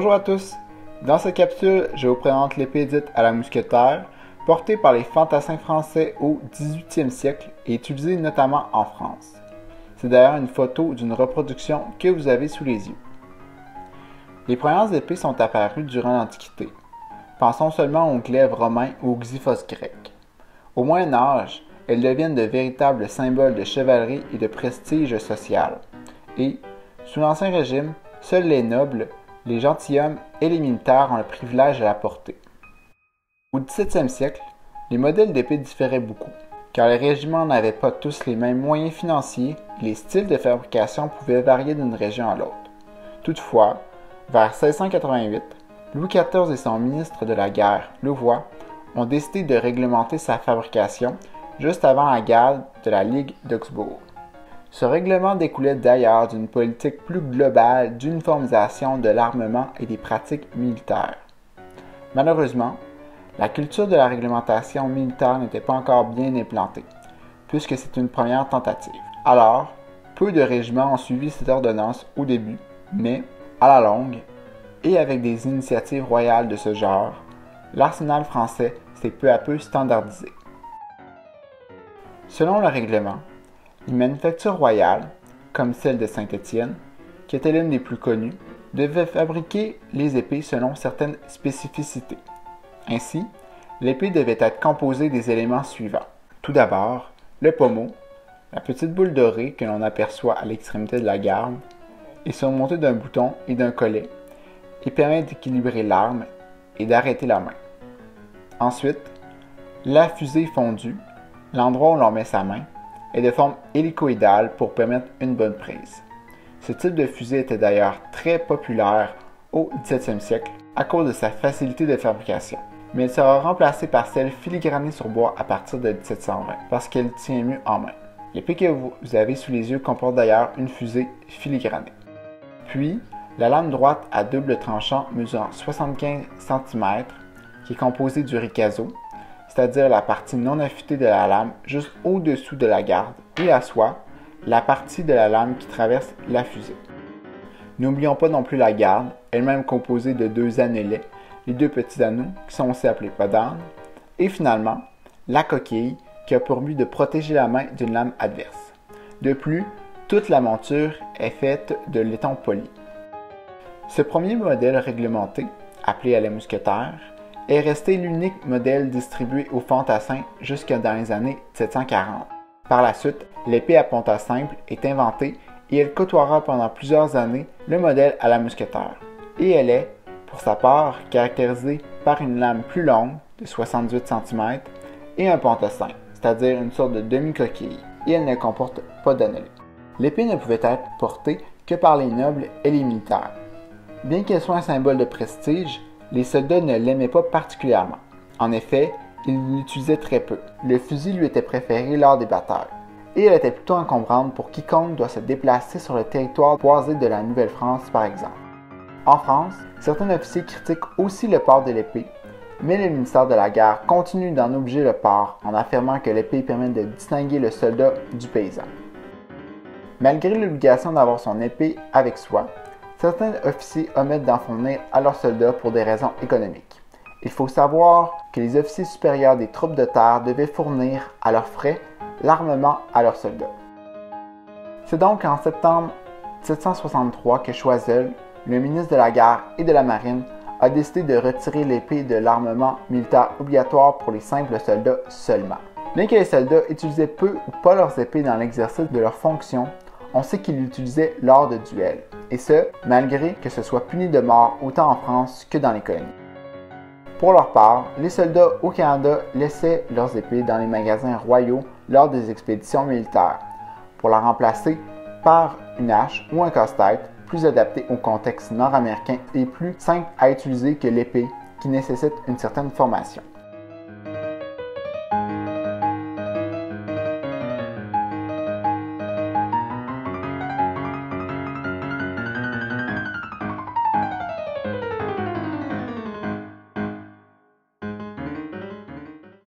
Bonjour à tous! Dans cette capsule, je vous présente l'épée dite à la mousquetaire, portée par les fantassins français au 18e siècle et utilisée notamment en France. C'est d'ailleurs une photo d'une reproduction que vous avez sous les yeux. Les premières épées sont apparues durant l'Antiquité. Pensons seulement aux glaives romains ou aux xyphos grecs. Au Moyen Âge, elles deviennent de véritables symboles de chevalerie et de prestige social. Et, sous l'Ancien Régime, seuls les nobles, les gentilshommes et les militaires ont le privilège de la porter. Au XVIIe siècle, les modèles d'épées différaient beaucoup, car les régiments n'avaient pas tous les mêmes moyens financiers et les styles de fabrication pouvaient varier d'une région à l'autre. Toutefois, vers 1688, Louis XIV et son ministre de la guerre, Louvois, ont décidé de réglementer sa fabrication juste avant la guerre de la Ligue d'Augsbourg. Ce règlement découlait d'ailleurs d'une politique plus globale d'uniformisation de l'armement et des pratiques militaires. Malheureusement, la culture de la réglementation militaire n'était pas encore bien implantée, puisque c'est une première tentative. Alors, peu de régiments ont suivi cette ordonnance au début, mais, à la longue, et avec des initiatives royales de ce genre, l'arsenal français s'est peu à peu standardisé. Selon le règlement, les manufactures royales, comme celle de Saint-Étienne, qui était l'une des plus connues, devaient fabriquer les épées selon certaines spécificités. Ainsi, l'épée devait être composée des éléments suivants. Tout d'abord, le pommeau, la petite boule dorée que l'on aperçoit à l'extrémité de la garde, est surmontée d'un bouton et d'un collet, et permet d'équilibrer l'arme et d'arrêter la main. Ensuite, la fusée fondue, l'endroit où l'on met sa main, est de forme hélicoïdale pour permettre une bonne prise. Ce type de fusée était d'ailleurs très populaire au XVIIe siècle à cause de sa facilité de fabrication, mais elle sera remplacée par celle filigranée sur bois à partir de 1720 parce qu'elle tient mieux en main. L'épée que vous avez sous les yeux comporte d'ailleurs une fusée filigranée. Puis, la lame droite à double tranchant mesurant 75 cm, qui est composée du ricazo, c'est-à-dire la partie non affûtée de la lame juste au-dessous de la garde, et la soie, la partie de la lame qui traverse la fusée. N'oublions pas non plus la garde, elle-même composée de deux annelets, les deux petits anneaux, qui sont aussi appelés podanes, et finalement, la coquille, qui a pour but de protéger la main d'une lame adverse. De plus, toute la monture est faite de laiton poli. Ce premier modèle réglementé, appelé à la mousquetaire, est resté l'unique modèle distribué aux fantassins jusque dans les années 1740. Par la suite, l'épée à ponta simple est inventée et elle côtoiera pendant plusieurs années le modèle à la mousquetaire. Et elle est, pour sa part, caractérisée par une lame plus longue, de 78 cm, et un pontassin, c'est-à-dire une sorte de demi-coquille, et elle ne comporte pas d'annelet. L'épée ne pouvait être portée que par les nobles et les militaires. Bien qu'elle soit un symbole de prestige, les soldats ne l'aimaient pas particulièrement. En effet, ils l'utilisaient très peu. Le fusil lui était préféré lors des batailles. Et elle était plutôt encombrante pour quiconque doit se déplacer sur le territoire boisé de la Nouvelle-France, par exemple. En France, certains officiers critiquent aussi le port de l'épée, mais le ministère de la Guerre continue d'en obliger le port en affirmant que l'épée permet de distinguer le soldat du paysan. Malgré l'obligation d'avoir son épée avec soi, certains officiers omettent d'en fournir à leurs soldats pour des raisons économiques. Il faut savoir que les officiers supérieurs des troupes de terre devaient fournir, à leurs frais, l'armement à leurs soldats. C'est donc en septembre 1763 que Choiseul, le ministre de la Guerre et de la Marine, a décidé de retirer l'épée de l'armement militaire obligatoire pour les simples soldats seulement. Bien que les soldats utilisaient peu ou pas leurs épées dans l'exercice de leurs fonctions, on sait qu'ils l'utilisaient lors de duels, et ce, malgré que ce soit puni de mort autant en France que dans les colonies. Pour leur part, les soldats au Canada laissaient leurs épées dans les magasins royaux lors des expéditions militaires, pour la remplacer par une hache ou un casse-tête plus adapté au contexte nord-américain et plus simple à utiliser que l'épée qui nécessite une certaine formation.